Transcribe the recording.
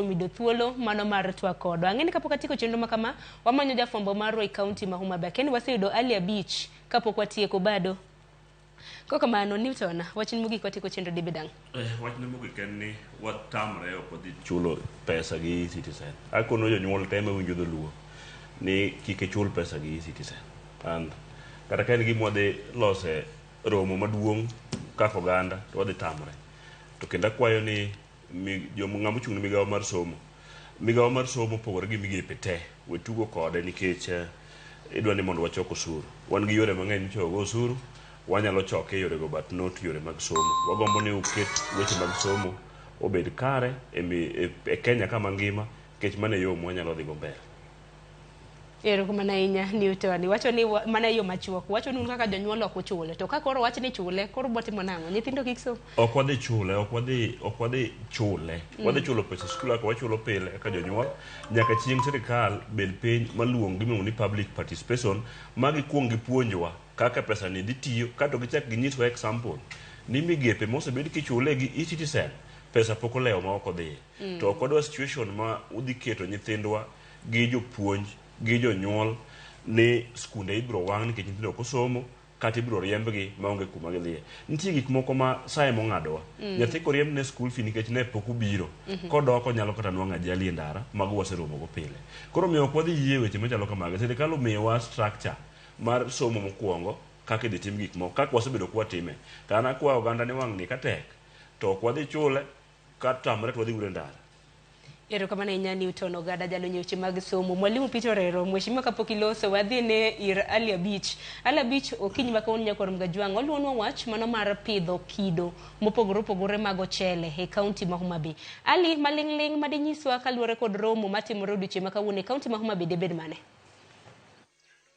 Mido thuolo mano mar twakodo. Ang'eni kapok atieko chenro ma kama, wamanyo jafwambo marwa e kaunti ma Homa Bay. Kendo waseyudo Ali Abich kapok watieko bado. Koko kamano Newton, wachni mogik watieko chenro dibedang'. Wachni mogik en ni watamre ok wadhi chulo pesa gi Citizen. Akono jonyuol te mawinjo dholuo ni kik ichul pesa gi Citizen. And kata ka en gima wadhi lose romo maduong' kaka oganda to wadhi tamre. To kendo akwayo ni ng'ama ochung' ne migawo mar somo pogore gi migepe te we tugo kode nikech idwa ni mondo wachok osuru. Wan gi yore mang'eny michokogo osuru, wanyalo choke yore go but not yore mag somo. Wagombo ni uket weche mag somo obed kare e Kenya kama ngima nikech mano e yo mwanyalo dhi go mbele. Erokamano ahinya Newton. Wacho ni mana yo machuok. Wacho ni kaka jonyuol ok ochule. To ka koro wach ni chule, koro botimo nang'o? Nyithindo kik so. Ok wadhi chule. Wadhi chulo pesa skul kaka wachulo pile kaka jonyuol. Nyaka chieng' sirikal bed piny maluong gimiluongo ni public participation magi kuong gipuonjwa kaka pesa ni dhi tiyo kato gichak ginyiswa example ni migepe mosebed kichule gi eCitizen pesa pok olewo ma ok odhi. To ok wadwa situation ma udhi keto nyithindwa gi jopuonj gi jonyuol ni skunde ibiro wang' nikech nyithindo ok osomo kata ibiro riembgi maonge kuma gidhiye. Nitie gik moko ma sae mong'adowa. Nyathi koriemb ne school fee nikech ne pok obiro. Kodoko nyalo kata nwang'o ajali e ndara mago waseromo go pile. Koro miyo ok wadhi yie weche machalo kamago. Sirikal omiyowa structure mar somo mokwongo kaka idhi tim gik moko kaka wasebedo kwatime. Kana kwa oganda ne wang' ni katek to ok wadhi chule kata tamre to wadhi ure ndara. Erokamano ahinya Newton Ogada jalonyo weche mag somo. Mwalimu Peter Orero, mheshimiwa kapok iloso wadhi ne ir Ali Abich. Ali Abich okinyi ma kawuono nyakor Mgajwang' oluonwa wach mano mar pidho kido mopogore opogore mag ochele e kaunti ma Homa Bay. Ali maling'ling' madinyiswa kaluwore kod romo matimore odiochieng' ma kawuono e kaunti ma Homa Bay debed mane?